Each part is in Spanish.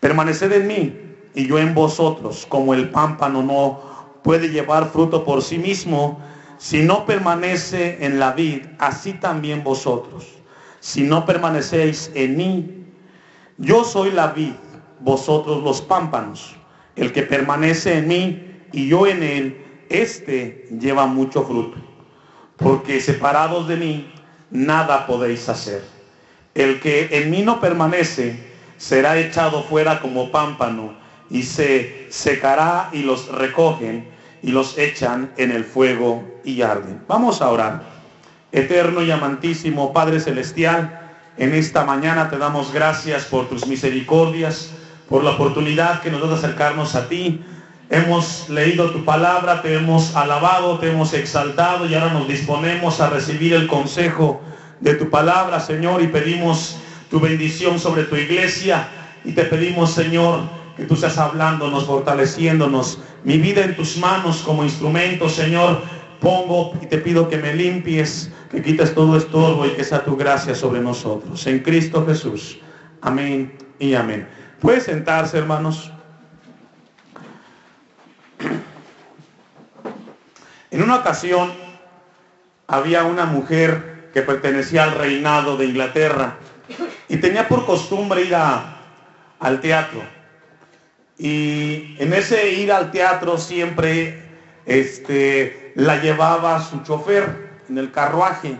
Permaneced en mí y yo en vosotros, como el pámpano no puede llevar fruto por sí mismo si no permanece en la vid, así también vosotros, si no permanecéis en mí. Yo soy la vid, vosotros los pámpanos. El que permanece en mí y yo en él, éste lleva mucho fruto, porque separados de mí nada podéis hacer. El que en mí no permanece será echado fuera como pámpano y se secará, y los recogen y los echan en el fuego y arden. Vamos a orar. Eterno y amantísimo Padre Celestial, en esta mañana te damos gracias por tus misericordias, por la oportunidad que nos das de acercarnos a ti. Hemos leído tu palabra, te hemos alabado, te hemos exaltado, y ahora nos disponemos a recibir el consejo de tu palabra, Señor, y pedimos tu bendición sobre tu iglesia, y te pedimos, Señor, que tú seas hablándonos, fortaleciéndonos. Mi vida en tus manos como instrumento, Señor, pongo y te pido que me limpies, que quites todo estorbo y que sea tu gracia sobre nosotros. En Cristo Jesús. Amén y amén. ¿Puede sentarse, hermanos? En una ocasión había una mujer que pertenecía al reinado de Inglaterra y tenía por costumbre ir al teatro. Y en ese ir al teatro siempre la llevaba su chofer en el carruaje.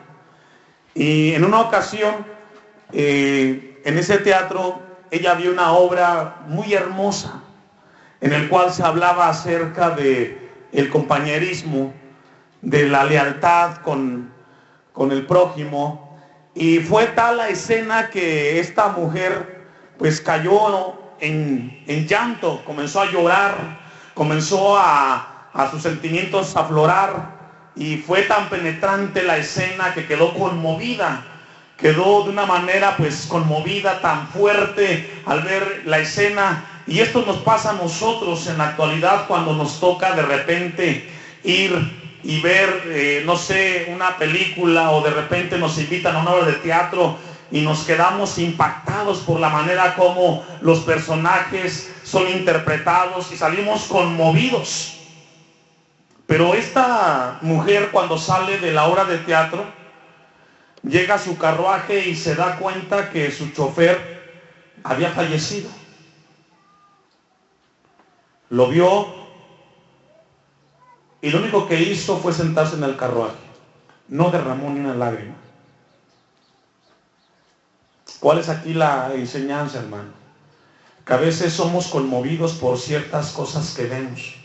Y en una ocasión, en ese teatro, ella vio una obra muy hermosa en el cual se hablaba acerca de el compañerismo, de la lealtad con el prójimo. Y fue tal la escena que esta mujer pues cayó en llanto, comenzó a llorar, comenzó a sus sentimientos a aflorar, y fue tan penetrante la escena que quedó conmovida, quedó de una manera pues conmovida, tan fuerte al ver la escena. Y esto nos pasa a nosotros en la actualidad cuando nos toca de repente ir y ver, no sé, una película, o de repente nos invitan a una obra de teatro y nos quedamos impactados por la manera como los personajes son interpretados y salimos conmovidos. Pero esta mujer, cuando sale de la obra de teatro, llega a su carruaje y se da cuenta que su chofer había fallecido. Lo vio y lo único que hizo fue sentarse en el carruaje. No derramó ni una lágrima. ¿Cuál es aquí la enseñanza, hermano? Que a veces somos conmovidos por ciertas cosas que vemos.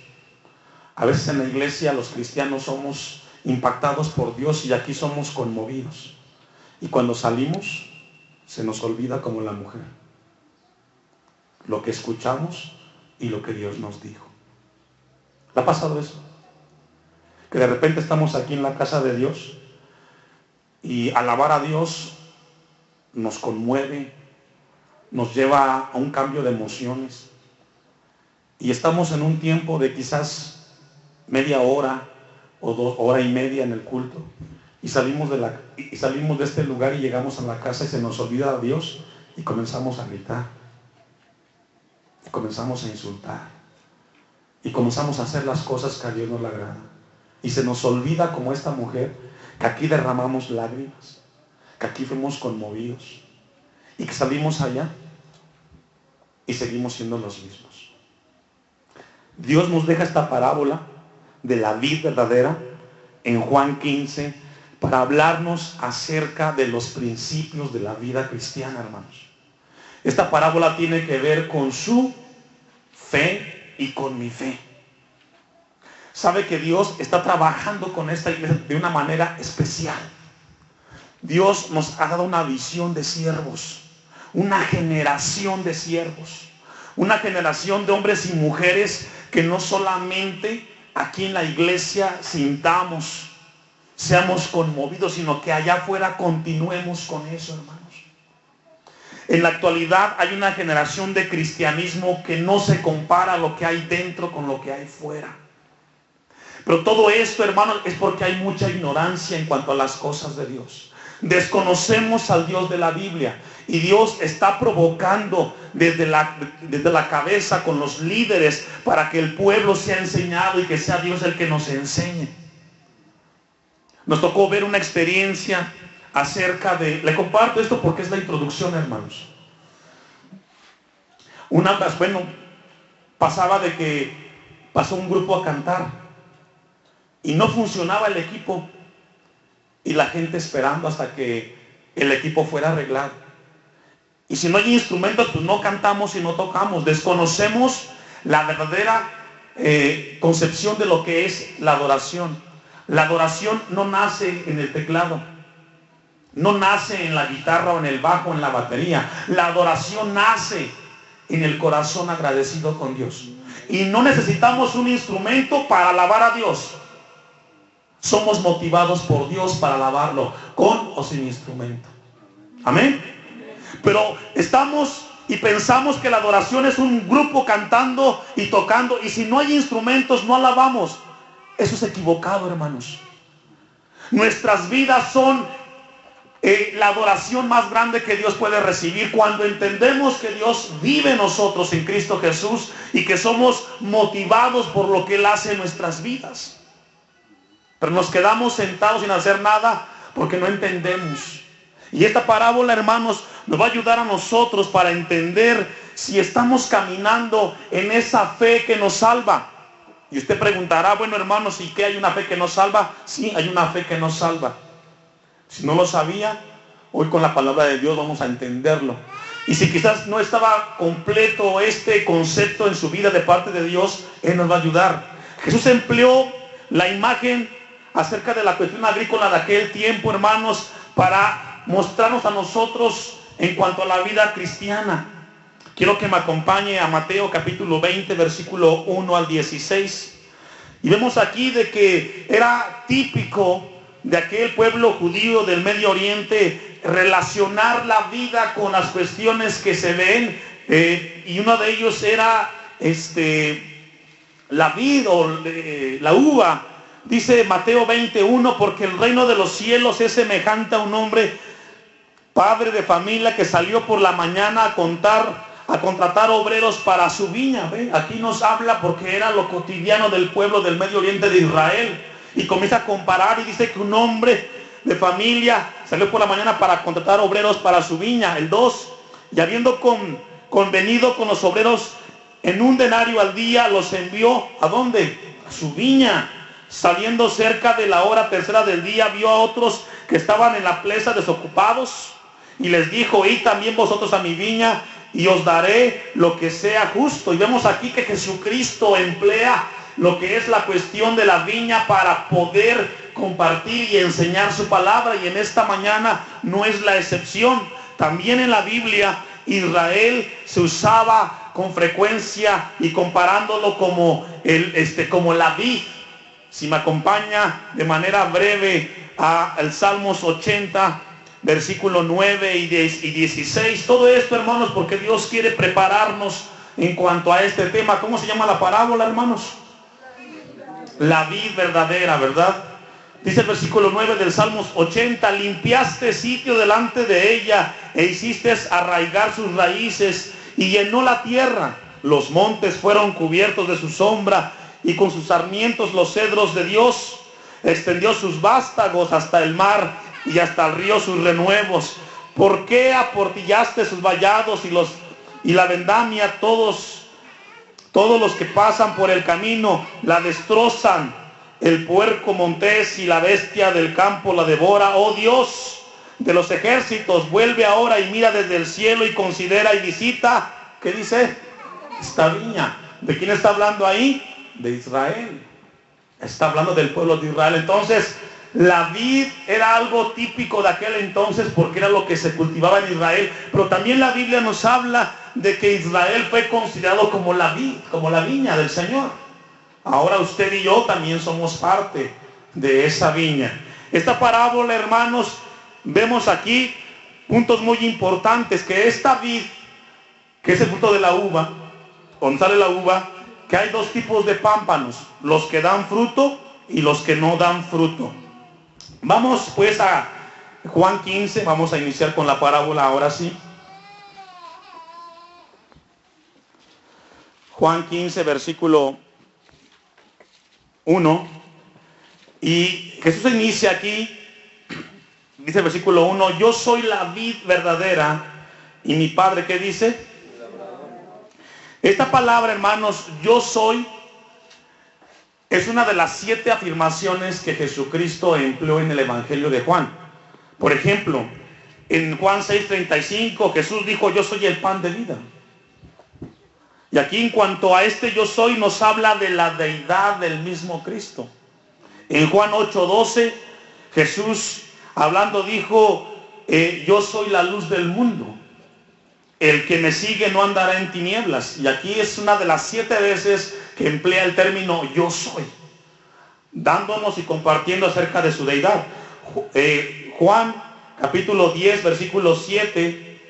A veces en la iglesia los cristianos somos impactados por Dios y aquí somos conmovidos. Y cuando salimos se nos olvida, como la mujer, lo que escuchamos y lo que Dios nos dijo. ¿Le ha pasado eso? Que de repente estamos aquí en la casa de Dios y alabar a Dios nos conmueve, nos lleva a un cambio de emociones, y estamos en un tiempo de quizás media hora o 2 horas y media en el culto, y salimos de este lugar y llegamos a la casa y se nos olvida a Dios y comenzamos a gritar, y comenzamos a insultar, y comenzamos a hacer las cosas que a Dios no le agrada, y se nos olvida, como esta mujer, que aquí derramamos lágrimas, que aquí fuimos conmovidos, y que salimos allá y seguimos siendo los mismos. Dios nos deja esta parábola de la vid verdadera en Juan 15 para hablarnos acerca de los principios de la vida cristiana, hermanos. Esta parábola tiene que ver con su fe y con mi fe. Sabe que Dios está trabajando con esta iglesia de una manera especial. Dios nos ha dado una visión de siervos, una generación de siervos, una generación de hombres y mujeres que no solamente aquí en la iglesia sintamos, seamos conmovidos, sino que allá afuera continuemos con eso, hermanos. En la actualidad hay una generación de cristianismo que no se compara lo que hay dentro con lo que hay fuera. Pero todo esto, hermanos, es porque hay mucha ignorancia en cuanto a las cosas de Dios. Desconocemos al Dios de la Biblia. Y Dios está provocando desde la cabeza con los líderes para que el pueblo sea enseñado y que sea Dios el que nos enseñe. Nos tocó ver una experiencia acerca de... Le comparto esto porque es la introducción, hermanos. Pasaba de que pasó un grupo a cantar y no funcionaba el equipo y la gente esperando hasta que el equipo fuera arreglado. Y si no hay instrumentos, pues no cantamos y no tocamos. Desconocemos la verdadera concepción de lo que es la adoración. La adoración no nace en el teclado, no nace en la guitarra o en el bajo o en la batería. La adoración nace en el corazón agradecido con Dios. Y no necesitamos un instrumento para alabar a Dios. Somos motivados por Dios para alabarlo, con o sin instrumento. Amén. Pero estamos y pensamos que la adoración es un grupo cantando y tocando, y si no hay instrumentos no alabamos. Eso es equivocado, hermanos. Nuestras vidas son la adoración más grande que Dios puede recibir cuando entendemos que Dios vive en nosotros en Cristo Jesús y que somos motivados por lo que Él hace en nuestras vidas. Pero nos quedamos sentados sin hacer nada porque no entendemos. Y esta parábola, hermanos, nos va a ayudar a nosotros para entender si estamos caminando en esa fe que nos salva. Y usted preguntará, bueno, hermanos, ¿y qué hay una fe que nos salva? Sí, hay una fe que nos salva. Si no lo sabía, hoy con la palabra de Dios vamos a entenderlo. Y si quizás no estaba completo este concepto en su vida de parte de Dios, Él nos va a ayudar. Jesús empleó la imagen acerca de la cuestión agrícola de aquel tiempo, hermanos, para mostrarnos a nosotros en cuanto a la vida cristiana. Quiero que me acompañe a Mateo capítulo 20, versículo 1 al 16. Y vemos aquí de que era típico de aquel pueblo judío del Medio Oriente relacionar la vida con las cuestiones que se ven, y uno de ellos era la vid o la uva. Dice Mateo 21, porque el reino de los cielos es semejante a un hombre, padre de familia, que salió por la mañana a contratar obreros para su viña. ¿Ve? Aquí nos habla porque era lo cotidiano del pueblo del Medio Oriente de Israel. Y comienza a comparar y dice que un hombre de familia salió por la mañana para contratar obreros para su viña. El 2, y habiendo convenido con los obreros en 1 denario al día, los envió ¿a dónde? A su viña. Saliendo cerca de la hora tercera del día, vio a otros que estaban en la plaza desocupados y les dijo, id también vosotros a mi viña y os daré lo que sea justo. Y vemos aquí que Jesucristo emplea lo que es la cuestión de la viña para poder compartir y enseñar su palabra, y en esta mañana no es la excepción. También en la Biblia Israel se usaba con frecuencia y comparándolo como la vid. Si me acompaña de manera breve al Salmos 80, versículo 9 y 16. Todo esto, hermanos, porque Dios quiere prepararnos en cuanto a este tema. ¿Cómo se llama la parábola, hermanos? La vid verdadera, ¿verdad? Dice el versículo 9 del Salmos 80, limpiaste sitio delante de ella e hiciste arraigar sus raíces y llenó la tierra. Los montes fueron cubiertos de su sombra y con sus sarmientos los cedros de Dios. Extendió sus vástagos hasta el mar y hasta el río sus renuevos. ¿Por qué aportillaste sus vallados y la vendamia? Todos los que pasan por el camino la destrozan. El puerco montés y la bestia del campo la devora. Oh Dios de los ejércitos, vuelve ahora y mira desde el cielo y considera y visita. ¿Qué dice? Esta viña. ¿De quién está hablando ahí? De Israel. Está hablando del pueblo de Israel. Entonces, la vid era algo típico de aquel entonces porque era lo que se cultivaba en Israel. Pero también la Biblia nos habla de que Israel fue considerado como la vid, como la viña del Señor. Ahora usted y yo también somos parte de esa viña. Esta parábola, hermanos, vemos aquí puntos muy importantes, que esta vid, que es el fruto de la uva, donde sale la uva, que hay dos tipos de pámpanos, los que dan fruto y los que no dan fruto. Vamos pues a Juan 15, vamos a iniciar con la parábola ahora sí. Juan 15, versículo 1. Y Jesús inicia aquí, dice el versículo 1, yo soy la vid verdadera y mi Padre, ¿qué dice? Esta palabra, hermanos, yo soy, es una de las 7 afirmaciones que Jesucristo empleó en el Evangelio de Juan. Por ejemplo, en Juan 6:35, Jesús dijo, yo soy el pan de vida. Y aquí en cuanto a este yo soy, nos habla de la deidad del mismo Cristo. En Juan 8:12, Jesús hablando dijo, yo soy la luz del mundo. El que me sigue no andará en tinieblas. Y aquí es una de las 7 veces que emplea el término yo soy, dándonos y compartiendo acerca de su deidad. Juan capítulo 10, versículo 7,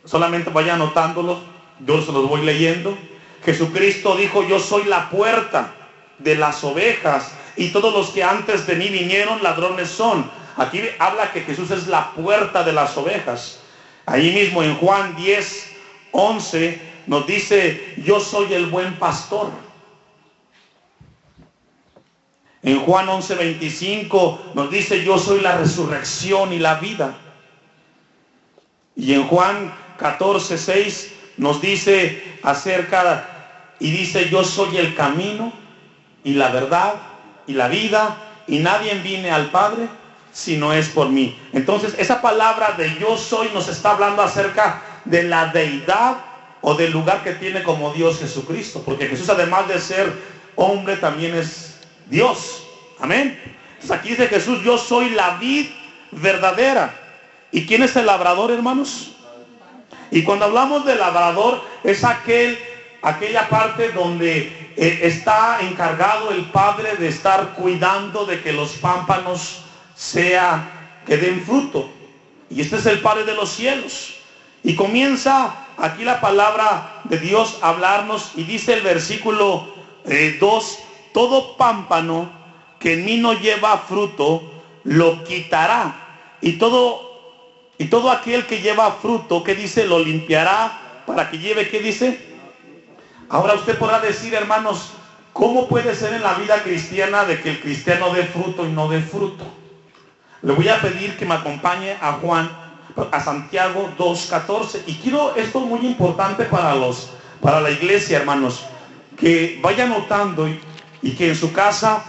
solamente vaya anotándolo, yo se los voy leyendo. Jesucristo dijo, yo soy la puerta de las ovejas, y todos los que antes de mí vinieron ladrones son. Aquí habla que Jesús es la puerta de las ovejas. Ahí mismo en Juan 10, 11 nos dice, yo soy el buen pastor. En Juan 11, 25 nos dice, yo soy la resurrección y la vida. Y en Juan 14, 6 nos dice y dice, yo soy el camino y la verdad y la vida, y nadie viene al Padre si no es por mí. Entonces esa palabra de yo soy nos está hablando acerca de la deidad o del lugar que tiene como Dios Jesucristo, porque Jesús, además de ser hombre, también es Dios. Amén. Entonces aquí dice Jesús, yo soy la vid verdadera. ¿Y quién es el labrador, hermanos? Y cuando hablamos de labrador, es aquella parte donde está encargado el padre de estar cuidando de que los pámpanos que den fruto. Y este es el Padre de los cielos. Y comienza aquí la palabra de Dios a hablarnos, y dice el versículo 2, todo pámpano que en mí no lleva fruto, lo quitará. Y todo aquel que lleva fruto, ¿qué dice? Lo limpiará para que lleve, ¿qué dice? Ahora usted podrá decir, hermanos, ¿cómo puede ser en la vida cristiana de que el cristiano dé fruto y no dé fruto? Le voy a pedir que me acompañe a Santiago 2:14. Y quiero, esto es muy importante para la iglesia, hermanos, que vaya notando y que en su casa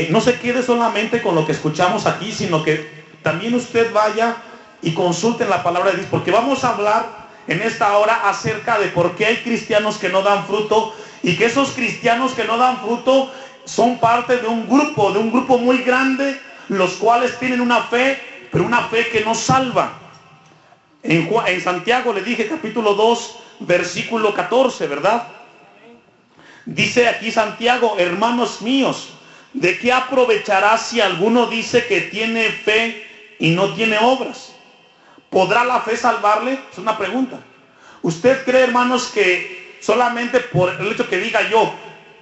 no se quede solamente con lo que escuchamos aquí, sino que también usted vaya y consulte la palabra de Dios, porque vamos a hablar en esta hora acerca de por qué hay cristianos que no dan fruto, y que esos cristianos que no dan fruto son parte de un grupo muy grande, los cuales tienen una fe, pero una fe que no salva. En Santiago le dije, capítulo 2, versículo 14, ¿verdad? Dice aquí Santiago, hermanos míos, ¿de qué aprovechará si alguno dice que tiene fe y no tiene obras? ¿Podrá la fe salvarle? Es una pregunta. ¿Usted cree, hermanos, que solamente por el hecho que diga yo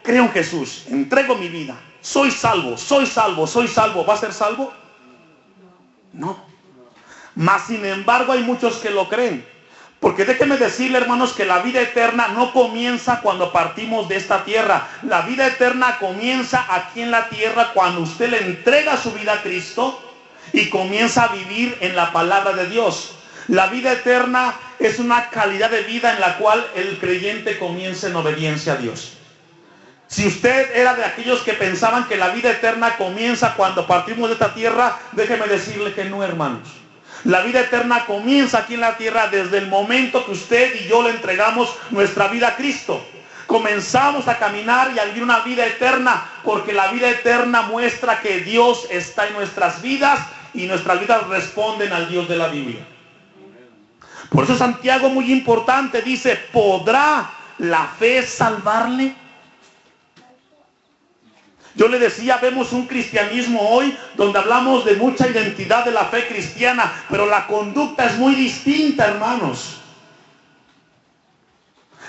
creo en Jesús, entrego mi vida, soy salvo, ¿va a ser salvo? No. Mas sin embargo hay muchos que lo creen. Porque déjenme decirle, hermanos, que la vida eterna no comienza cuando partimos de esta tierra. La vida eterna comienza aquí en la tierra cuando usted le entrega su vida a Cristo y comienza a vivir en la palabra de Dios. La vida eterna es una calidad de vida en la cual el creyente comienza en obediencia a Dios. Si usted era de aquellos que pensaban que la vida eterna comienza cuando partimos de esta tierra, déjeme decirle que no, hermanos. La vida eterna comienza aquí en la tierra desde el momento que usted y yo le entregamos nuestra vida a Cristo. Comenzamos a caminar y a vivir una vida eterna, porque la vida eterna muestra que Dios está en nuestras vidas y nuestras vidas responden al Dios de la Biblia. Por eso Santiago, muy importante, dice, ¿podrá la fe salvarle? Yo le decía, vemos un cristianismo hoy donde hablamos de mucha identidad de la fe cristiana, pero la conducta es muy distinta, hermanos.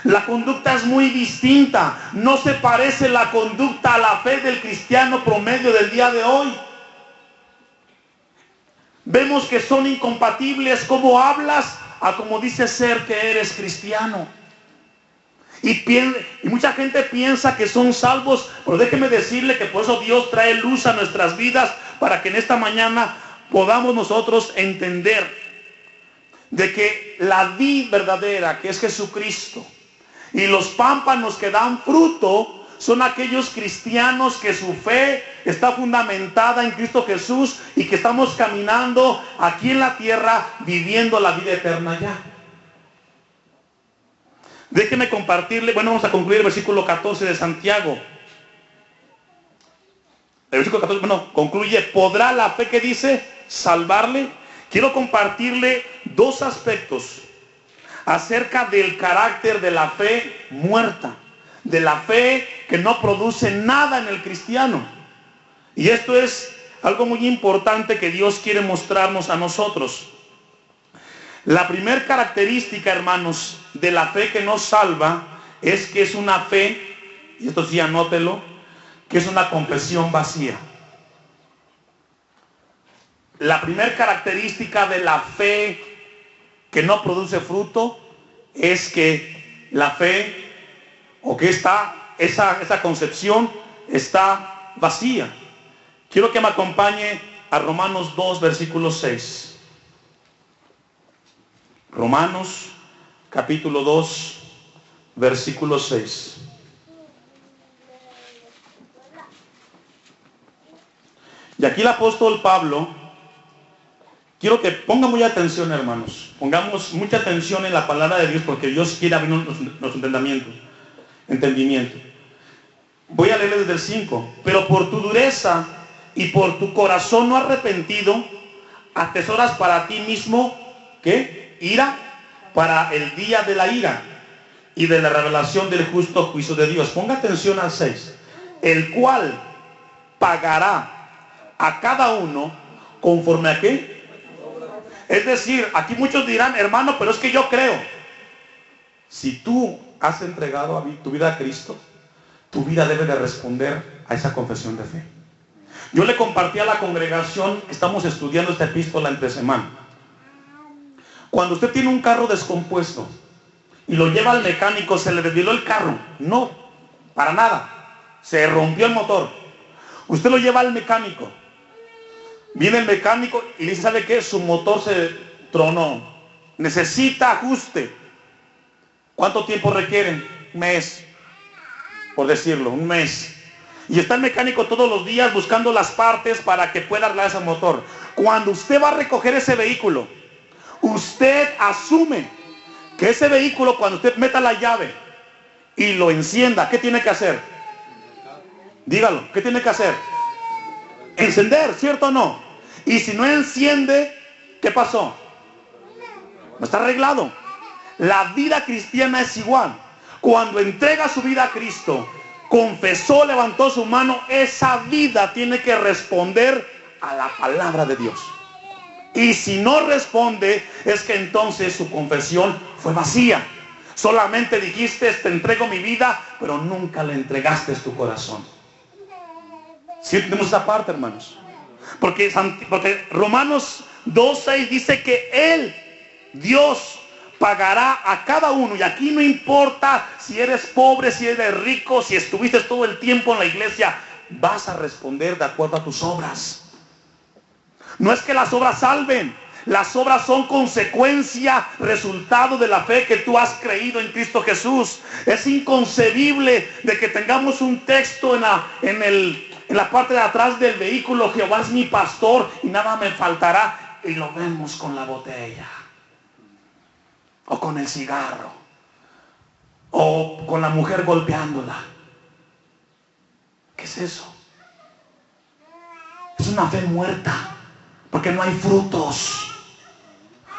La conducta es muy distinta. No se parece la conducta a la fe del cristiano promedio del día de hoy. Vemos que son incompatibles cómo hablas a cómo dices ser que eres cristiano. Y mucha gente piensa que son salvos, pero déjeme decirle que por eso Dios trae luz a nuestras vidas, para que en esta mañana podamos nosotros entender de que la vid verdadera, que es Jesucristo, y los pámpanos que dan fruto, son aquellos cristianos que su fe está fundamentada en Cristo Jesús y que estamos caminando aquí en la tierra viviendo la vida eterna ya. Déjeme compartirle, vamos a concluir el versículo 14 de Santiago. El versículo 14, concluye: ¿podrá la fe, que dice, salvarle? Quiero compartirle dos aspectos acerca del carácter de la fe muerta, de la fe que no produce nada en el cristiano. Y esto es algo muy importante que Dios quiere mostrarnos a nosotros. La primera característica, hermanos, de la fe que nos salva es que es una fe, y esto sí anótelo, que es una confesión vacía. La primera característica de la fe que no produce fruto es que la fe, o que esa concepción está vacía. Quiero que me acompañe a Romanos 2, versículo 6. Romanos capítulo 2, versículo 6. Y aquí el apóstol Pablo, quiero que pongan mucha atención, hermanos. Pongamos mucha atención en la palabra de Dios, porque Dios quiere abrir nuestro entendimiento. Voy a leer desde el 5. Pero por tu dureza y por tu corazón no arrepentido, atesoras para ti mismo, ¿qué? Ira, para el día de la ira y de la revelación del justo juicio de Dios. Ponga atención al 6. El cual pagará a cada uno conforme a qué. Es decir, aquí muchos dirán: hermano, pero es que yo creo. Si tú has entregado tu vida a Cristo, tu vida debe de responder a esa confesión de fe. Yo le compartí a la congregación que estamos estudiando esta epístola entre semana. Cuando usted tiene un carro descompuesto y lo lleva al mecánico, ¿se le desvieló el carro? No, para nada. Se rompió el motor. Usted lo lleva al mecánico. Viene el mecánico y le dice: ¿sabe qué? Su motor se tronó. Necesita ajuste. ¿Cuánto tiempo requieren? Un mes, por decirlo, un mes. Y está el mecánico todos los días buscando las partes para que pueda arreglar ese motor. Cuando usted va a recoger ese vehículo, usted asume que ese vehículo, cuando usted meta la llave y lo encienda, ¿qué tiene que hacer? Dígalo, ¿qué tiene que hacer? Encender, ¿cierto o no? Y si no enciende, ¿qué pasó? No está arreglado. La vida cristiana es igual. Cuando entrega su vida a Cristo, confesó, levantó su mano, esa vida tiene que responder a la palabra de Dios. Y si no responde, es que entonces su confesión fue vacía. Solamente dijiste: te entrego mi vida, pero nunca le entregaste tu corazón. ¿Sí entendemos esa parte, hermanos? Porque Romanos 2:6 dice que Él, Dios, pagará a cada uno. Y aquí no importa si eres pobre, si eres rico, si estuviste todo el tiempo en la iglesia, vas a responder de acuerdo a tus obras. No es que las obras salven. Las obras son consecuencia, resultado de la fe que tú has creído en Cristo Jesús. Es inconcebible de que tengamos un texto en la parte de atrás del vehículo: Jehová es mi pastor y nada me faltará. Y lo vemos con la botella, o con el cigarro, o con la mujer golpeándola. ¿Qué es eso? Es una fe muerta, porque no hay frutos.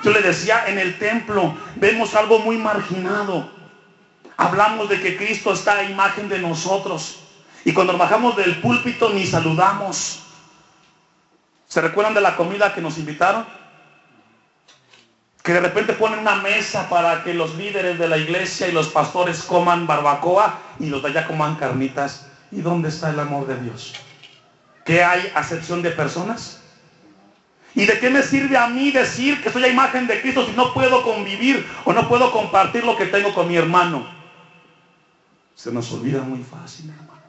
Yo le decía, en el templo vemos algo muy marginado. Hablamos de que Cristo está a imagen de nosotros, y cuando bajamos del púlpito ni saludamos. ¿Se recuerdan de la comida que nos invitaron? Que de repente ponen una mesa para que los líderes de la iglesia y los pastores coman barbacoa y los de allá coman carnitas. ¿Y dónde está el amor de Dios? ¿Qué hay? ¿Acepción de personas? ¿Y de qué me sirve a mí decir que soy a imagen de Cristo si no puedo convivir o no puedo compartir lo que tengo con mi hermano? Se nos olvida muy fácil, hermano.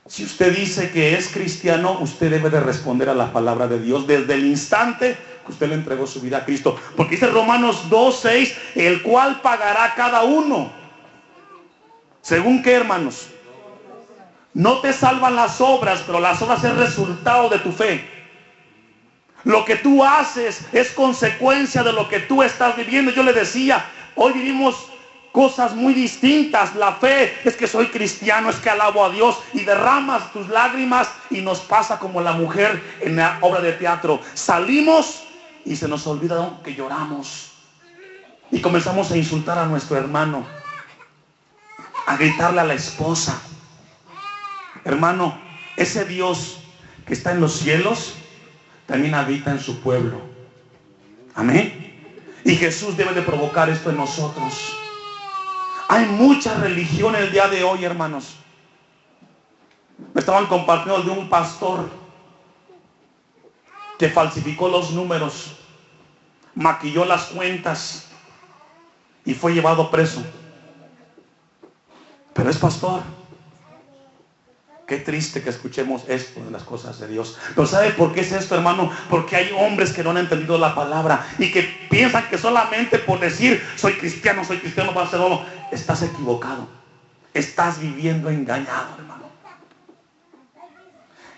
Si usted dice que es cristiano, usted debe de responder a la palabra de Dios desde el instante que usted le entregó su vida a Cristo. Porque dice Romanos 2:6, el cual pagará cada uno. ¿Según qué, hermanos? No te salvan las obras, pero las obras es resultado de tu fe. Lo que tú haces es consecuencia de lo que tú estás viviendo. Yo le decía, hoy vivimos cosas muy distintas. La fe es que soy cristiano, es que alabo a Dios, y derramas tus lágrimas y nos pasa como la mujer en la obra de teatro. Salimos y se nos olvida que lloramos y comenzamos a insultar a nuestro hermano, a gritarle a la esposa. Hermano, ese Dios que está en los cielos también habita en su pueblo. Amén. Y Jesús debe de provocar esto en nosotros. Hay mucha religión el día de hoy, hermanos. Me estaban compartiendo de un pastor que falsificó los números, maquilló las cuentas y fue llevado preso. Pero es pastor. Qué triste que escuchemos esto de las cosas de Dios. Pero ¿sabe por qué es esto, hermano? Porque hay hombres que no han entendido la palabra y que piensan que solamente por decir soy cristiano, Barcelona, estás equivocado. Estás viviendo engañado, hermano.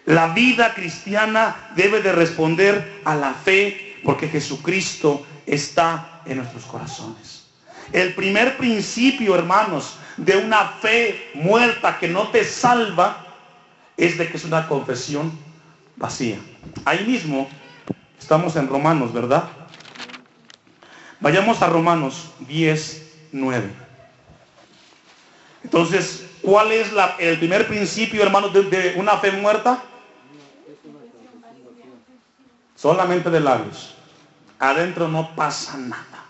La vida cristiana debe de responder a la fe, porque Jesucristo está en nuestros corazones. El primer principio, hermanos, de una fe muerta que no te salva es de que es una confesión vacía. Ahí mismo estamos en Romanos, ¿verdad? Vayamos a Romanos 10:9. Entonces, ¿cuál es el primer principio, hermanos, de una fe muerta? Solamente de labios. Adentro no pasa nada.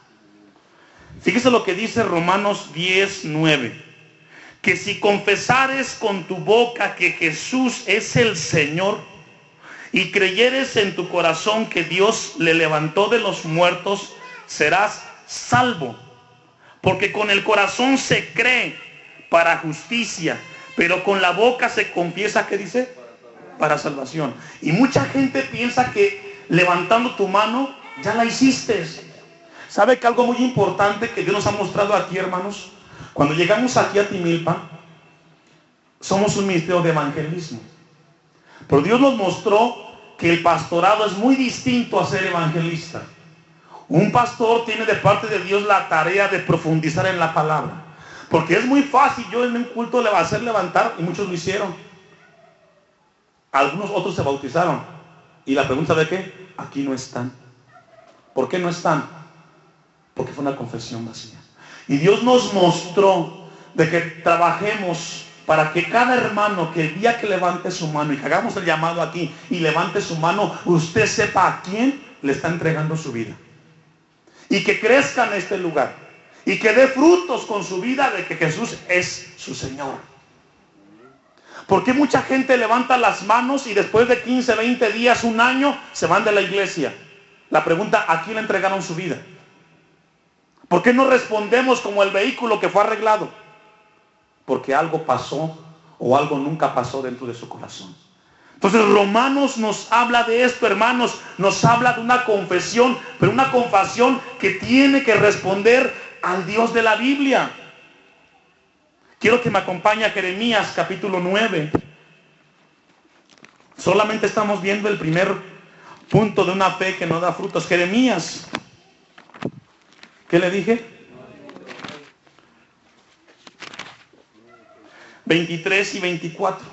Fíjese lo que dice Romanos 10:9. Que si confesares con tu boca que Jesús es el Señor y creyeres en tu corazón que Dios le levantó de los muertos, serás salvo. Porque con el corazón se cree para justicia, pero con la boca se confiesa, ¿qué dice? Para salvación. Y mucha gente piensa que levantando tu mano ya la hiciste. ¿Sabe que algo muy importante que Dios nos ha mostrado aquí, hermanos? Cuando llegamos aquí a Timilpa, somos un ministerio de evangelismo. Pero Dios nos mostró que el pastorado es muy distinto a ser evangelista. Un pastor tiene de parte de Dios la tarea de profundizar en la palabra. Porque es muy fácil yo en un culto le va a hacer levantar, y muchos lo hicieron. Algunos otros se bautizaron. Y la pregunta de qué, aquí no están. ¿Por qué no están? Porque fue una confesión vacía. Y Dios nos mostró de que trabajemos para que cada hermano, que el día que levante su mano y que hagamos el llamado aquí y levante su mano, usted sepa a quién le está entregando su vida. Y que crezca en este lugar. Y que dé frutos con su vida de que Jesús es su Señor. Porque mucha gente levanta las manos y después de 15, 20 días, un año, se van de la iglesia. La pregunta, ¿a quién le entregaron su vida? ¿Por qué no respondemos como el vehículo que fue arreglado? Porque algo pasó o algo nunca pasó dentro de su corazón. Entonces Romanos nos habla de esto, hermanos. Nos habla de una confesión, pero una confesión que tiene que responder al Dios de la Biblia. Quiero que me acompañe a Jeremías capítulo 9. Solamente estamos viendo el primer punto de una fe que no da frutos. Jeremías. ¿Qué le dije? 23 y 24.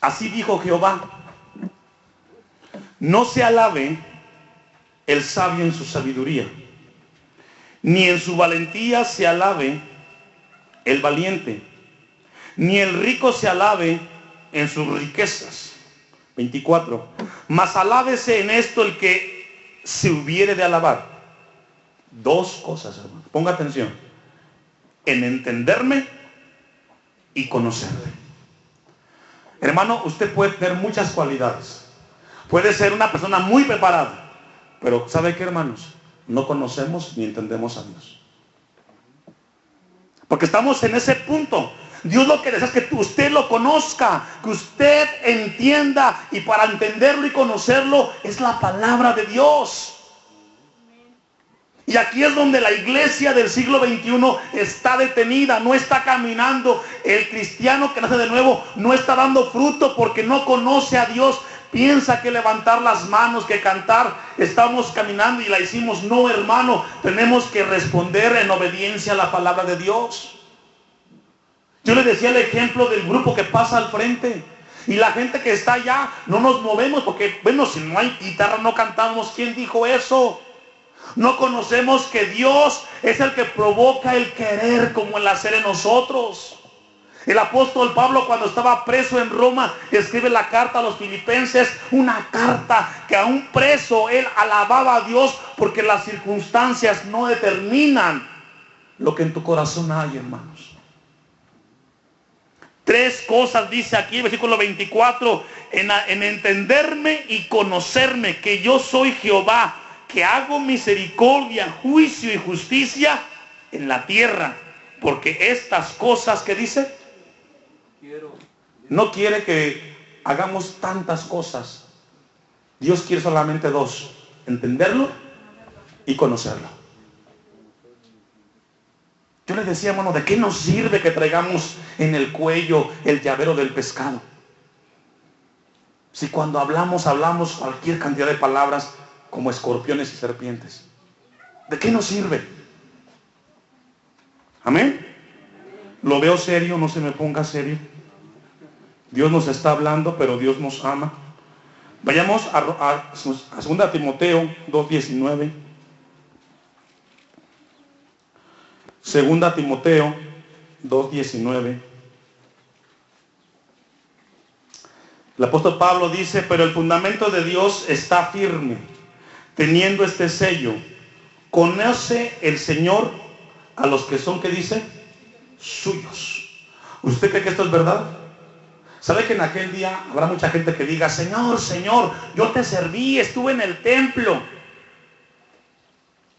Así dijo Jehová: no se alabe el sabio en su sabiduría, ni en su valentía se alabe el valiente, ni el rico se alabe en sus riquezas. 24. Mas alábese en esto el que se hubiere de alabar. Dos cosas, hermano. Ponga atención. En entenderme y conocerme. Hermano, usted puede tener muchas cualidades. Puede ser una persona muy preparada, Pero ¿sabe qué, hermanos? No conocemos ni entendemos a Dios. Porque estamos en ese punto. Dios lo que desea es que usted lo conozca, que usted entienda, y para entenderlo y conocerlo es la palabra de Dios. Y aquí es donde la iglesia del siglo XXI está detenida, no está caminando. El cristiano que nace de nuevo no está dando fruto porque no conoce a Dios. Piensa que levantar las manos, que cantar, estamos caminando y la hicimos. No, hermano, tenemos que responder en obediencia a la palabra de Dios. Yo le decía el ejemplo del grupo que pasa al frente. Y la gente que está allá, no nos movemos porque, bueno, si no hay guitarra no cantamos. ¿Quién dijo eso? No conocemos que Dios es el que provoca el querer como el hacer en nosotros. El apóstol Pablo, cuando estaba preso en Roma, escribe la carta a los filipenses, una carta que a un preso él alababa a Dios porque las circunstancias no determinan lo que en tu corazón hay, hermanos. 3 cosas dice aquí, versículo 24, en entenderme y conocerme que yo soy Jehová, que hago misericordia, juicio y justicia en la tierra. Porque estas cosas que dice, no quiere que hagamos tantas cosas. Dios quiere solamente 2, entenderlo y conocerlo. Yo les decía, hermano, ¿de qué nos sirve que traigamos en el cuello el llavero del pescado? Si cuando hablamos cualquier cantidad de palabras como escorpiones y serpientes. ¿De qué nos sirve? Amén. Lo veo serio, no se me ponga serio. Dios nos está hablando, pero Dios nos ama. Vayamos a 2 Timoteo 2:19. 2 Timoteo 2:19. El apóstol Pablo dice, pero el fundamento de Dios está firme, teniendo este sello. Conoce el Señor a los que son, ¿qué dice? Suyos. ¿Usted cree que esto es verdad? ¿Sabe que en aquel día habrá mucha gente que diga, Señor, Señor, yo te serví, estuve en el templo?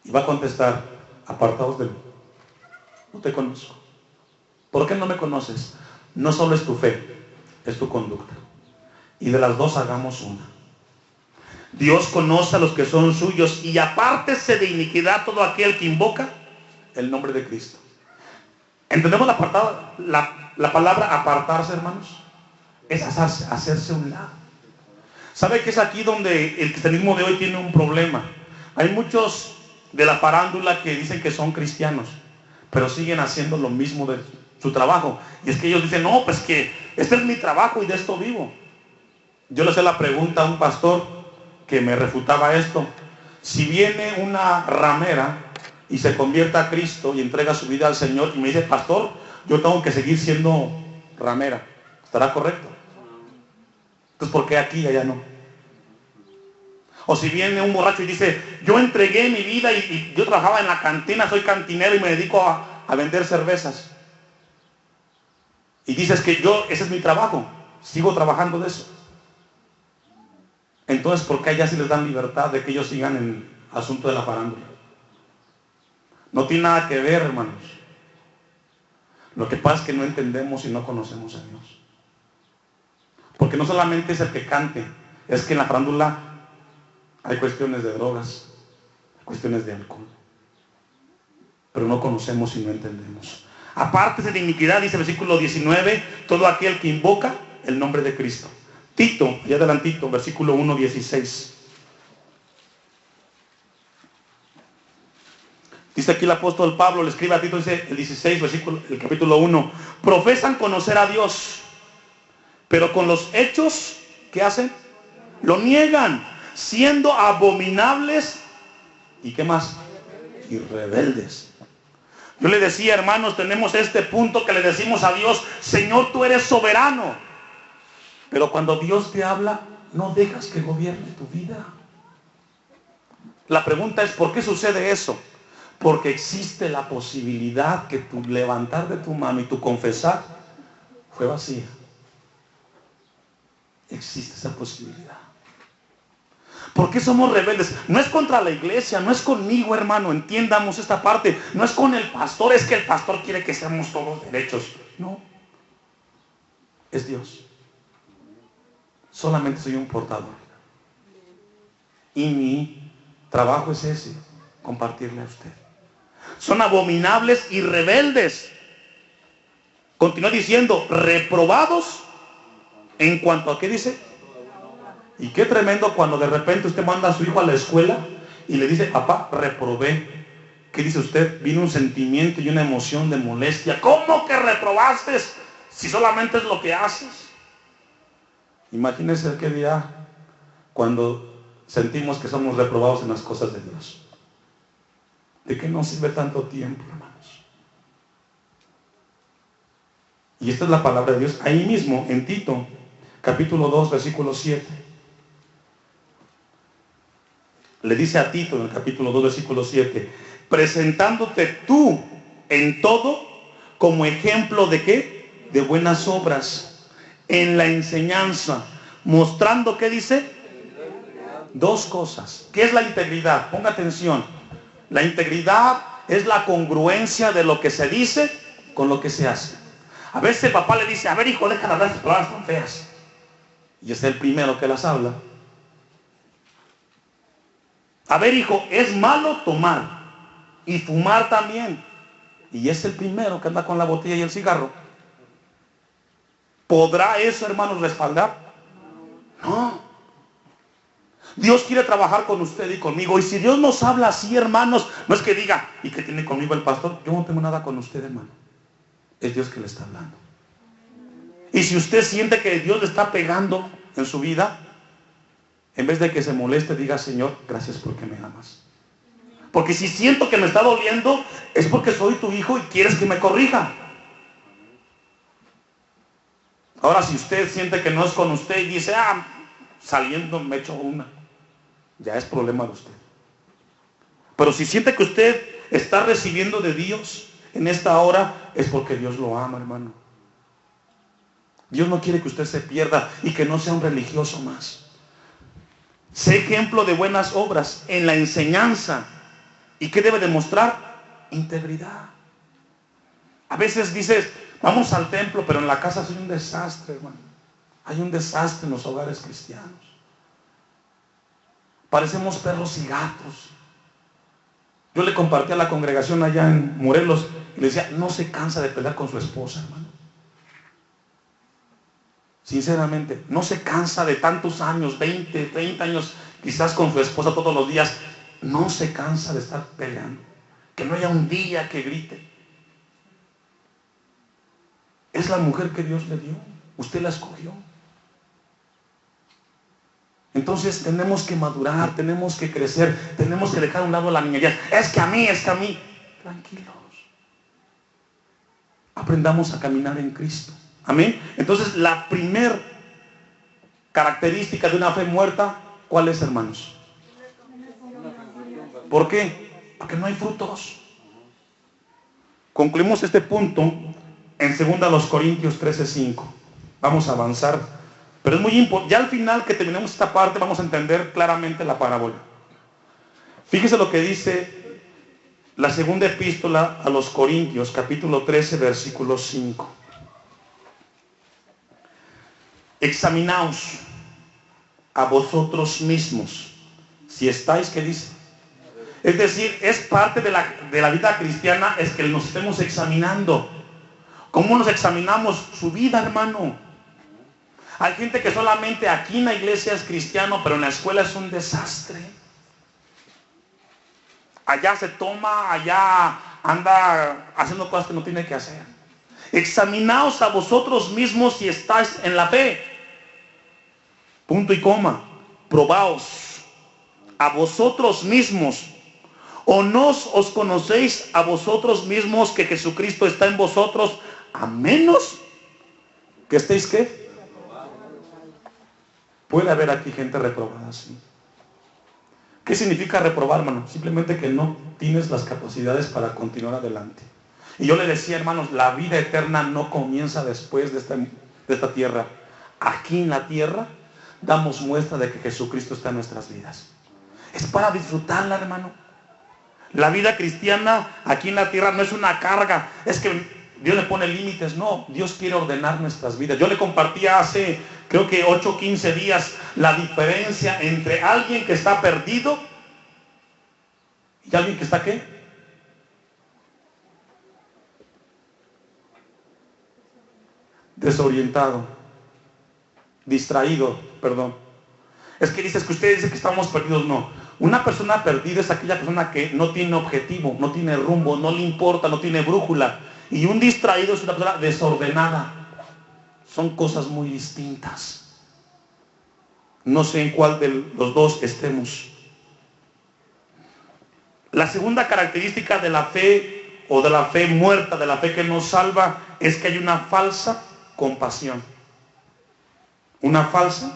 Y va a contestar, apartados de mí, no te conozco. ¿Por qué no me conoces? No solo es tu fe, es tu conducta. Y de las dos hagamos una. Dios conoce a los que son suyos, y apártese de iniquidad todo aquel que invoca el nombre de Cristo. ¿Entendemos la palabra apartarse, hermanos? Es hacerse un lado. ¿Sabe que es aquí donde el cristianismo de hoy tiene un problema? Hay muchos de la farándula que dicen que son cristianos, pero siguen haciendo lo mismo de su trabajo. Y es que ellos dicen, no, pues que este es mi trabajo y de esto vivo. Yo le hacía la pregunta a un pastor que me refutaba esto. Si viene una ramera y se convierte a Cristo y entrega su vida al Señor y me dice, pastor, yo tengo que seguir siendo ramera, ¿estará correcto? Entonces, ¿por qué aquí y allá no? O si viene un borracho y dice, yo entregué mi vida y yo trabajaba en la cantina, soy cantinero y me dedico a vender cervezas. Y dices que ese es mi trabajo, sigo trabajando de eso. Entonces, ¿por qué allá sí les dan libertad de que ellos sigan en el asunto de la farándula? No tiene nada que ver, hermanos. Lo que pasa es que no entendemos y no conocemos a Dios. Porque no solamente es el que cante, es que en la farándula hay cuestiones de drogas, cuestiones de alcohol. Pero no conocemos y no entendemos. Apártese de iniquidad, dice el versículo 19, todo aquel que invoca el nombre de Cristo. Tito, allá adelantito, versículo 1:16. Dice aquí el apóstol Pablo, le escribe a Tito, dice el 16, el capítulo 1. Profesan conocer a Dios, pero con los hechos, ¿qué hacen? Lo niegan, siendo abominables, ¿y qué más? Y rebeldes. Yo le decía, hermanos, tenemos este punto que le decimos a Dios, Señor, tú eres soberano. Pero cuando Dios te habla, no dejas que gobierne tu vida. La pregunta es, ¿por qué sucede eso? Porque existe la posibilidad que tu levantar de tu mano y tu confesar fue vacía. Existe esa posibilidad. ¿Por qué somos rebeldes? No es contra la iglesia, no es conmigo, hermano, entiendamos esta parte. No es con el pastor, es que el pastor quiere que seamos todos derechos. No, es Dios. Solamente soy un portador. Y mi trabajo es ese, compartirle a usted. Son abominables y rebeldes. Continúa diciendo, reprobados en cuanto a, ¿qué dice? Y qué tremendo cuando de repente usted manda a su hijo a la escuela y le dice, papá, reprobé. ¿Qué dice usted? Vino un sentimiento y una emoción de molestia. ¿Cómo que reprobaste si solamente es lo que haces? Imagínense qué día cuando sentimos que somos reprobados en las cosas de Dios. ¿De qué nos sirve tanto tiempo, hermanos? Y esta es la palabra de Dios. Ahí mismo, en Tito, capítulo 2, versículo 7. Le dice a Tito en el capítulo 2, versículo 7, presentándote tú en todo como ejemplo de ¿qué? De buenas obras, en la enseñanza, mostrando, ¿qué dice? Dos cosas. ¿Qué es la integridad? Ponga atención. La integridad es la congruencia de lo que se dice con lo que se hace. A veces el papá le dice, a ver hijo, deja de hablar esas palabras tan feas. Y es el primero que las habla. A ver hijo, es malo tomar y fumar también. Y es el primero que anda con la botella y el cigarro. ¿Podrá eso, hermanos, respaldar? No. Dios quiere trabajar con usted y conmigo. Y si Dios nos habla así, hermanos, no es que diga, ¿y qué tiene conmigo el pastor? Yo no tengo nada con usted, hermano. Es Dios que le está hablando. Y si usted siente que Dios le está pegando en su vida, en vez de que se moleste, diga, Señor, gracias porque me amas. Porque si siento que me está doliendo, es porque soy tu hijo y quieres que me corrija. Ahora, si usted siente que no es con usted y dice, saliendo me echo una, ya es problema de usted. Pero si siente que usted está recibiendo de Dios en esta hora, es porque Dios lo ama, hermano. Dios no quiere que usted se pierda y que no sea un religioso más. Sé ejemplo de buenas obras en la enseñanza. ¿Y qué debe demostrar? Integridad. A veces dices, vamos al templo, pero en la casa soy un desastre, hermano. Hay un desastre en los hogares cristianos. Parecemos perros y gatos. Yo le compartí a la congregación allá en Morelos y le decía, no se cansa de pelear con su esposa, hermano. Sinceramente, no se cansa de tantos años, 20, 30 años, quizás con su esposa todos los días. No se cansa de estar peleando. Que no haya un día que grite. Es la mujer que Dios le dio. Usted la escogió. Entonces tenemos que madurar, tenemos que crecer, tenemos que dejar a un lado la niñería. Es que a mí. Tranquilos. Aprendamos a caminar en Cristo. Amén. Entonces la primer característica de una fe muerta, ¿cuál es, hermanos? ¿Por qué? Porque no hay frutos. Concluimos este punto en 2 Corintios 13:5. Vamos a avanzar. Pero es muy importante. Ya al final que terminemos esta parte vamos a entender claramente la parábola. Fíjese lo que dice la segunda epístola a los Corintios, capítulo 13, versículo 5. Examinaos a vosotros mismos si estáis, ¿qué dice? Es decir, es parte de la vida cristiana, es que nos estemos examinando. ¿Cómo nos examinamos su vida, hermano? Hay gente que solamente aquí en la iglesia es cristiano, pero en la escuela es un desastre. Allá se toma, allá anda haciendo cosas que no tiene que hacer. Examinaos a vosotros mismos si estáis en la fe. Punto y coma. Probaos a vosotros mismos. ¿O no os conocéis a vosotros mismos que Jesucristo está en vosotros, a menos que estéis ¿qué? Puede haber aquí gente reprobada, sí. ¿Qué significa reprobar, hermano? Simplemente que no tienes las capacidades para continuar adelante. Y yo le decía, hermanos, la vida eterna no comienza después de esta tierra. Aquí en la tierra damos muestra de que Jesucristo está en nuestras vidas. Es para disfrutarla, hermano. La vida cristiana aquí en la tierra no es una carga. Es que Dios le pone límites. No, Dios quiere ordenar nuestras vidas. Yo le compartía hace, creo que 8 o 15 días, la diferencia entre alguien que está perdido y alguien que está ¿qué? Desorientado, distraído, perdón. Es que dices que usted dice que estamos perdidos. No, una persona perdida es aquella persona que no tiene objetivo, no tiene rumbo, no le importa, no tiene brújula. Y un distraído es una persona desordenada. Son cosas muy distintas. No sé en cuál de los dos estemos. La segunda característica de la fe, o de la fe muerta, de la fe que nos salva, es que hay una falsa compasión. Una falsa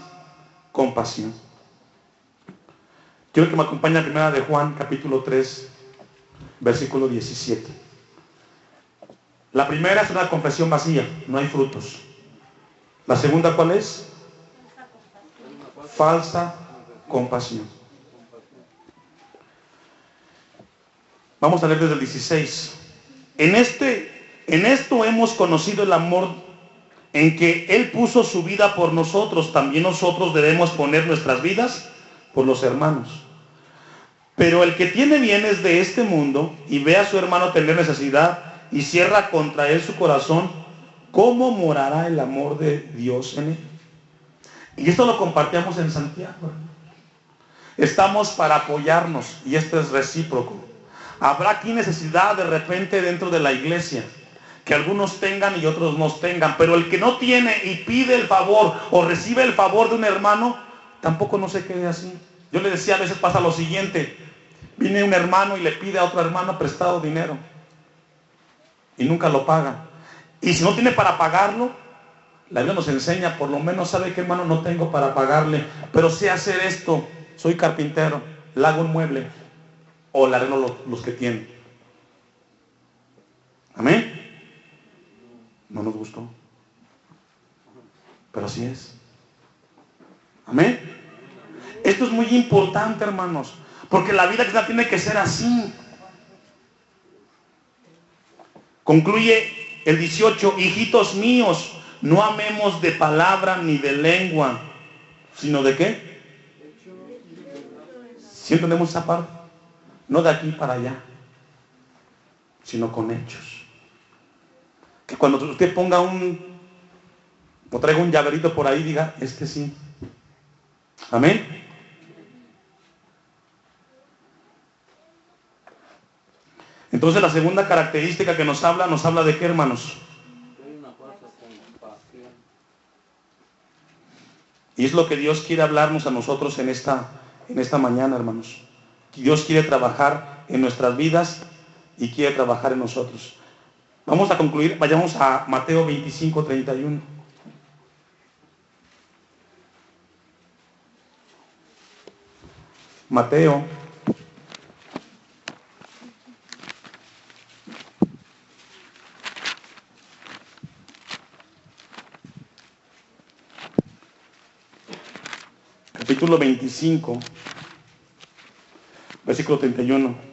compasión. Quiero que me acompañe a primera de Juan, capítulo 3, versículo 17. La primera es una confesión vacía, no hay frutos. La segunda, ¿cuál es? Falsa compasión. Vamos a leer desde el 16. En esto hemos conocido el amor, en que Él puso su vida por nosotros. También nosotros debemos poner nuestras vidas por los hermanos. Pero el que tiene bienes de este mundo y ve a su hermano tener necesidad y cierra contra él su corazón, ¿cómo morará el amor de Dios en él? Y esto lo compartíamos en Santiago. Estamos para apoyarnos, y esto es recíproco. Habrá aquí necesidad de repente dentro de la iglesia, que algunos tengan y otros no tengan, pero el que no tiene y pide el favor o recibe el favor de un hermano, tampoco no se quede así. Yo le decía, a veces pasa lo siguiente: viene un hermano y le pide a otro hermano prestado dinero y nunca lo paga. Y si no tiene para pagarlo, la Biblia nos enseña, por lo menos sabe que, hermano, no tengo para pagarle, pero sé hacer esto, soy carpintero, le hago un mueble o le arreglo los que tiene. Amén. No nos gustó, pero así es. Amén. Esto es muy importante, hermanos, porque la vida cristiana tiene que ser así. Concluye el 18: hijitos míos, no amemos de palabra ni de lengua, sino de ¿qué? ¿Sí entendemos esa parte? No de aquí para allá, sino con hechos. Que cuando usted ponga o traiga un llaverito por ahí, diga, este sí. Amén. Entonces la segunda característica que nos habla de qué, hermanos. Y es lo que Dios quiere hablarnos a nosotros en esta mañana, hermanos. Dios quiere trabajar en nuestras vidas y quiere trabajar en nosotros. Vamos a concluir, vayamos a Mateo 25, 31. Mateo capítulo 25, versículo 31.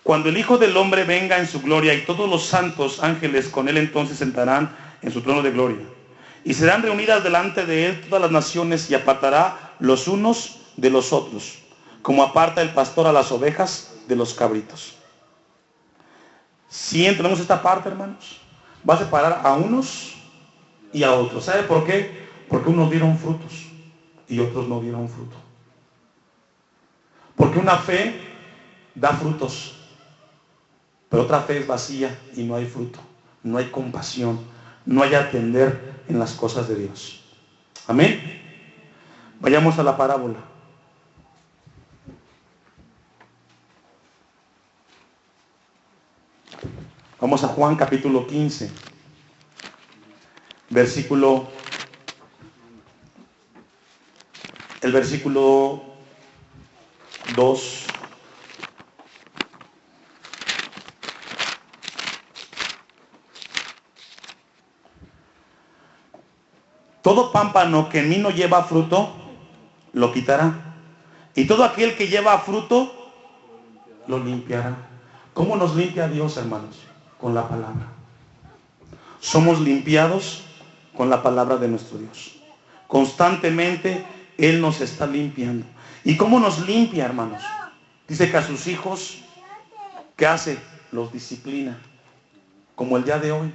Cuando el Hijo del Hombre venga en su gloria y todos los santos ángeles con él, entonces sentarán en su trono de gloria. Y serán reunidas delante de él todas las naciones, y apartará los unos de los otros, como aparta el pastor a las ovejas de los cabritos. Si entendemos esta parte, hermanos, va a separar a unos y a otros. ¿Sabe por qué? Porque unos dieron frutos y otros no dieron fruto. Porque una fe da frutos, pero otra fe es vacía y no hay fruto, no hay compasión, no hay atender en las cosas de Dios. Amén. Vayamos a la parábola. Vamos a Juan capítulo 15, el versículo 2. Todo pámpano que en mí no lleva fruto, lo quitará. Y todo aquel que lleva fruto, lo limpiará. ¿Cómo nos limpia Dios, hermanos? Con la palabra. Somos limpiados con la palabra de nuestro Dios. Constantemente Él nos está limpiando. ¿Y cómo nos limpia, hermanos? Dice que a sus hijos, ¿qué hace? Los disciplina. Como el día de hoy.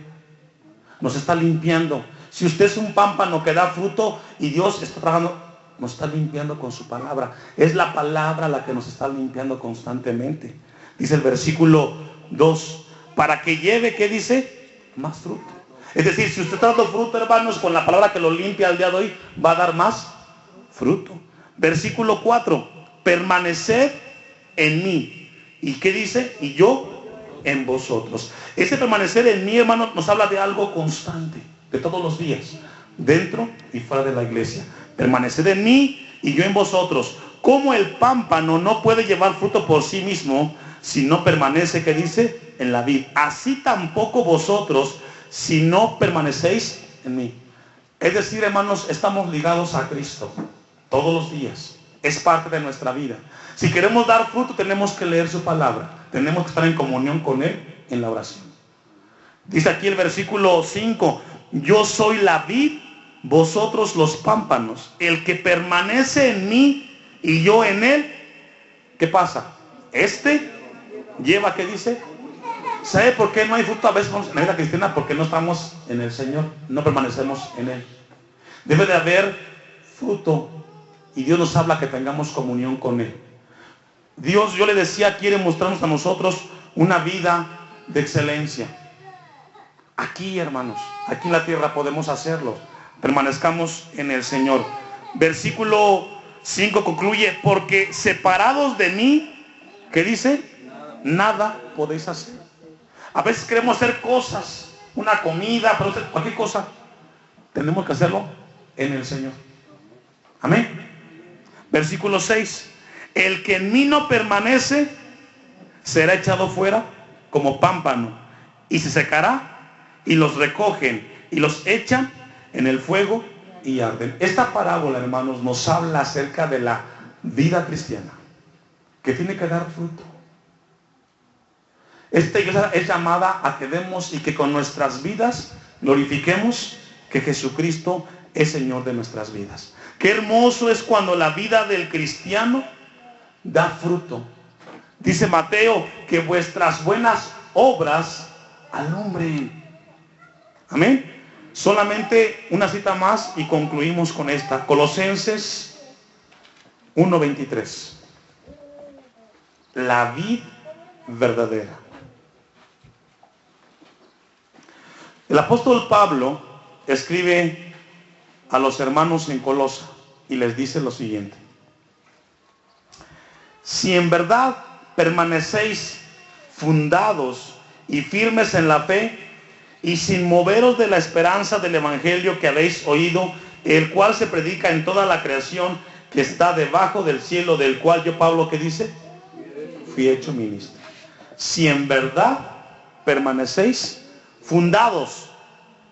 Nos está limpiando. Si usted es un pámpano que da fruto y Dios está trabajando, nos está limpiando con su palabra. Es la palabra la que nos está limpiando constantemente. Dice el versículo 2, para que lleve, ¿qué dice? Más fruto. Es decir, si usted está dando fruto, hermanos, con la palabra que lo limpia al día de hoy, va a dar más fruto. Versículo 4, permaneced en mí. ¿Y qué dice? Y yo en vosotros. Ese permanecer en mí, hermano, nos habla de algo constante, de todos los días, dentro y fuera de la iglesia. Permaneced en mí y yo en vosotros. Como el pámpano no puede llevar fruto por sí mismo si no permanece, ¿qué dice? En la vid. Así tampoco vosotros si no permanecéis en mí. Es decir, hermanos, estamos ligados a Cristo todos los días. Es parte de nuestra vida. Si queremos dar fruto, tenemos que leer su palabra. Tenemos que estar en comunión con Él en la oración. Dice aquí el versículo 5, yo soy la vid, vosotros los pámpanos. El que permanece en mí y yo en él, ¿qué pasa? Este lleva, ¿qué dice? ¿Sabe por qué no hay fruto a veces en la vida cristiana? Porque no estamos en el Señor, no permanecemos en Él. Debe de haber fruto y Dios nos habla que tengamos comunión con Él. Dios, yo le decía, quiere mostrarnos a nosotros una vida de excelencia. Aquí, hermanos, aquí en la tierra podemos hacerlo. Permanezcamos en el Señor. Versículo 5 concluye, porque separados de mí, ¿qué dice? Nada podéis hacer. A veces queremos hacer cosas, una comida, cualquier cosa. Tenemos que hacerlo en el Señor. Amén. Versículo 6. El que en mí no permanece será echado fuera como pámpano y se secará, y los recogen y los echan en el fuego y arden. Esta parábola, hermanos, nos habla acerca de la vida cristiana, que tiene que dar fruto. Esta iglesia es llamada a que demos y que con nuestras vidas glorifiquemos que Jesucristo es Señor de nuestras vidas. Qué hermoso es cuando la vida del cristiano da fruto. Dice Mateo, que vuestras buenas obras alumbren. Amén. Solamente una cita más y concluimos con esta. Colosenses 1:23. La vid verdadera. El apóstol Pablo escribe a los hermanos en Colosa y les dice lo siguiente: si en verdad permanecéis fundados y firmes en la fe, y sin moveros de la esperanza del evangelio que habéis oído, el cual se predica en toda la creación que está debajo del cielo, del cual yo, Pablo, ¿qué dice? Fui hecho ministro. Si en verdad permanecéis fundados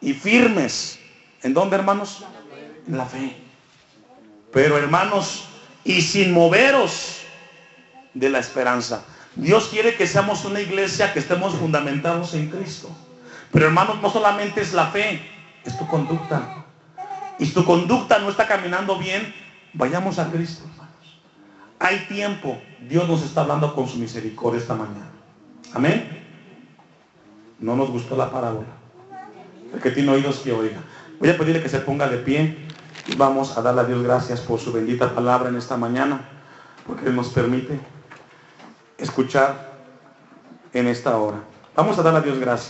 y firmes, ¿en dónde, hermanos? En la fe. Pero, hermanos, y sin moveros de la esperanza. Dios quiere que seamos una iglesia que estemos fundamentados en Cristo. Pero, hermanos, no solamente es la fe, es tu conducta. Y si tu conducta no está caminando bien, vayamos a Cristo, hermanos. Hay tiempo. Dios nos está hablando con su misericordia esta mañana. Amén. No nos gustó la parábola. El que tiene oídos que oiga. Voy a pedirle que se ponga de pie y vamos a darle a Dios gracias por su bendita palabra en esta mañana, porque Él nos permite escuchar en esta hora. Vamos a darle a Dios gracias.